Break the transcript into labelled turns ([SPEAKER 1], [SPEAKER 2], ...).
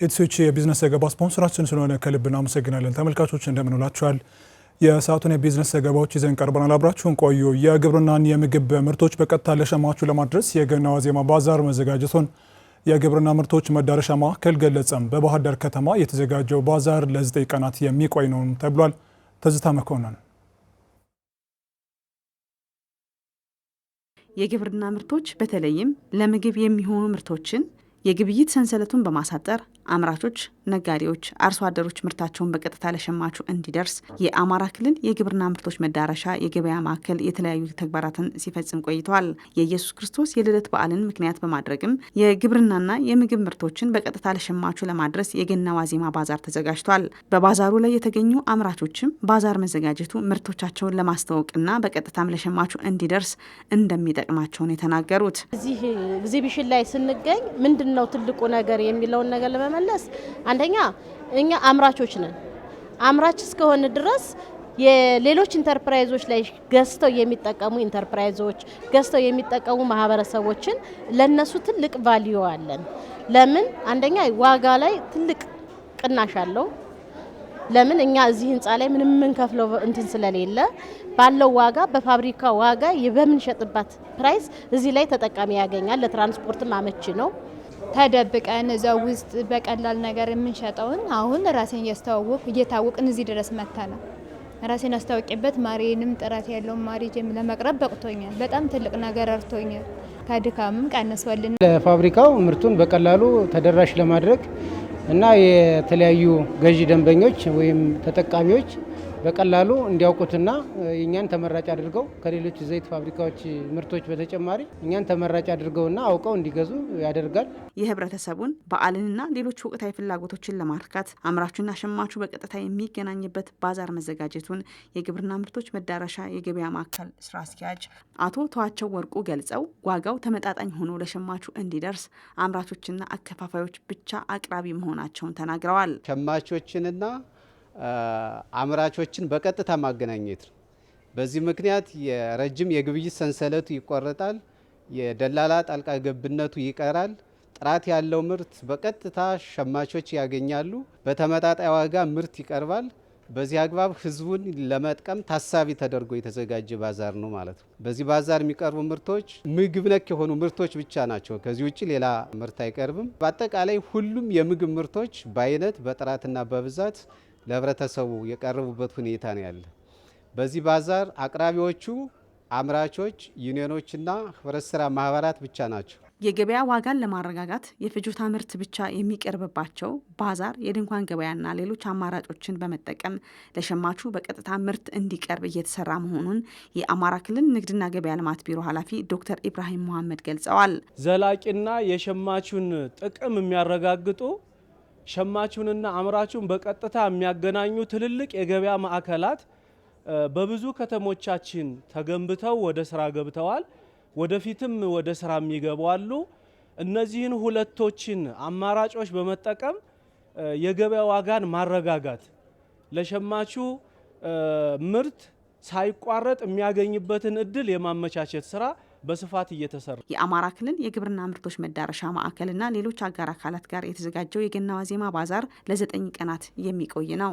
[SPEAKER 1] ኢትሶች የቢዝነስ ዘገባ ስፖንሰራችን ስለሆነ ከልብ እናመሰግናለን። ተመልካቾች እንደምን ውላችኋል? የሰዓቱን የቢዝነስ ዘገባዎች ይዘን ቀርበናል። አብራችሁን ቆዩ። የግብርናና የምግብ ምርቶች በቀጥታ ለሸማቹ ለማድረስ የገና ዋዜማ ባዛር መዘጋጀቱን የግብርና ምርቶች መዳረሻ ማዕከል ገለጸም። በባህር ዳር ከተማ የተዘጋጀው ባዛር ለ9 ቀናት የሚቆይ ነው ተብሏል። ትዝታ መኮንን
[SPEAKER 2] የግብርና ምርቶች በተለይም ለምግብ የሚሆኑ ምርቶችን የግብይት ሰንሰለቱን በማሳጠር አምራቾች፣ ነጋዴዎች፣ አርሶ አደሮች ምርታቸውን በቀጥታ ለሸማቹ እንዲደርስ የአማራ ክልል የግብርና ምርቶች መዳረሻ የገበያ ማዕከል የተለያዩ ተግባራትን ሲፈጽም ቆይቷል። የኢየሱስ ክርስቶስ የልደት በዓልን ምክንያት በማድረግም የግብርናና የምግብ ምርቶችን በቀጥታ ለሸማቹ ለማድረስ የገና ዋዜማ ባዛር ተዘጋጅቷል። በባዛሩ ላይ የተገኙ አምራቾችም ባዛር መዘጋጀቱ ምርቶቻቸውን ለማስተዋወቅና በቀጥታም ለሸማቹ እንዲደርስ እንደሚጠቅማቸው ነው የተናገሩት።
[SPEAKER 3] እዚህ ኤግዚቢሽን ላይ ስንገኝ ምንድነው ትልቁ ነገር የሚለውን ነገር ለመመለስ አንደኛ እኛ አምራቾች ነን። አምራች እስከሆነ ድረስ የሌሎች ኢንተርፕራይዞች ላይ ገዝተው የሚጠቀሙ ኢንተርፕራይዞች ገዝተው የሚጠቀሙ ማህበረሰቦችን ለነሱ ትልቅ ቫልዩ አለን። ለምን አንደኛ ዋጋ ላይ ትልቅ ቅናሽ አለው። ለምን እኛ እዚህ ህንጻ ላይ ምንም የምንከፍለው እንትን ስለሌለ ባለው ዋጋ በፋብሪካ ዋጋ በምንሸጥባት ፕራይስ እዚህ ላይ ተጠቃሚ ያገኛል። ለትራንስፖርትም አመቺ ነው።
[SPEAKER 4] ተደብቀን እዛው ውስጥ በቀላል ነገር የምንሸጠውን አሁን ራሴን እየታወቅን እዚህ ድረስ መጥተናል። ራሴን አስታውቂበት ማሪንም ጥራት ያለው ማሪ ጀም ለመቅረብ በቅቶኛል። በጣም ትልቅ ነገር አርቶኛል። ከድካምም ቀንሷልን
[SPEAKER 5] ለፋብሪካው ምርቱን በቀላሉ ተደራሽ ለማድረግ እና የተለያዩ ገዢ ደንበኞች ወይም ተጠቃሚዎች በቀላሉ እንዲያውቁትና እኛን ተመራጭ አድርገው ከሌሎች ዘይት ፋብሪካዎች ምርቶች በተጨማሪ እኛን ተመራጭ አድርገውና አውቀው እንዲገዙ ያደርጋል።
[SPEAKER 2] የህብረተሰቡን በዓልንና ሌሎች ወቅታዊ ፍላጎቶችን ለማርካት አምራቹና ሸማቹ በቀጥታ የሚገናኝበት ባዛር መዘጋጀቱን የግብርና ምርቶች መዳረሻ የገበያ ማዕከል ስራ አስኪያጅ አቶ ተዋቸው ወርቁ ገልጸው ዋጋው ተመጣጣኝ ሆኖ ለሸማቹ እንዲደርስ አምራቾችና አከፋፋዮች ብቻ አቅራቢ መሆናቸውን ተናግረዋል።
[SPEAKER 6] ሸማቾችንና አምራቾችን በቀጥታ ማገናኘት ነው። በዚህ ምክንያት የረጅም የግብይት ሰንሰለቱ ይቆረጣል፣ የደላላ ጣልቃ ገብነቱ ይቀራል። ጥራት ያለው ምርት በቀጥታ ሸማቾች ያገኛሉ። በተመጣጣኝ ዋጋ ምርት ይቀርባል። በዚህ አግባብ ህዝቡን ለመጥቀም ታሳቢ ተደርጎ የተዘጋጀ ባዛር ነው ማለት ነው። በዚህ ባዛር የሚቀርቡ ምርቶች ምግብ ነክ የሆኑ ምርቶች ብቻ ናቸው። ከዚህ ውጭ ሌላ ምርት አይቀርብም። በአጠቃላይ ሁሉም የምግብ ምርቶች በአይነት በጥራትና በብዛት ለህብረተሰቡ የቀረቡበት ሁኔታ ነው ያለ። በዚህ ባዛር አቅራቢዎቹ አምራቾች፣ ዩኒዮኖችና ህብረት ስራ ማህበራት ብቻ ናቸው።
[SPEAKER 2] የገበያ ዋጋን ለማረጋጋት የፍጆታ ምርት ብቻ የሚቀርብባቸው ባዛር፣ የድንኳን ገበያና ሌሎች አማራጮችን በመጠቀም ለሸማቹ በቀጥታ ምርት እንዲቀርብ እየተሰራ መሆኑን የአማራ ክልል ንግድና ገበያ ልማት ቢሮ ኃላፊ ዶክተር ኢብራሂም መሐመድ ገልጸዋል።
[SPEAKER 7] ዘላቂና የሸማቹን ጥቅም የሚያረጋግጡ ሸማቹንና አምራቹን በቀጥታ የሚያገናኙ ትልልቅ የገበያ ማዕከላት በብዙ ከተሞቻችን ተገንብተው ወደ ስራ ገብተዋል። ወደፊትም ወደ ስራ የሚገቡ አሉ። እነዚህን ሁለቶችን አማራጮች በመጠቀም የገበያ ዋጋን ማረጋጋት፣ ለሸማቹ ምርት ሳይቋረጥ የሚያገኝበትን እድል የማመቻቸት ስራ በስፋት እየተሰራ
[SPEAKER 2] የአማራ ክልል የግብርና ምርቶች መዳረሻ ማዕከልና ሌሎች አጋር አካላት ጋር የተዘጋጀው የገና ዋዜማ ባዛር ለ9 ቀናት የሚቆይ ነው።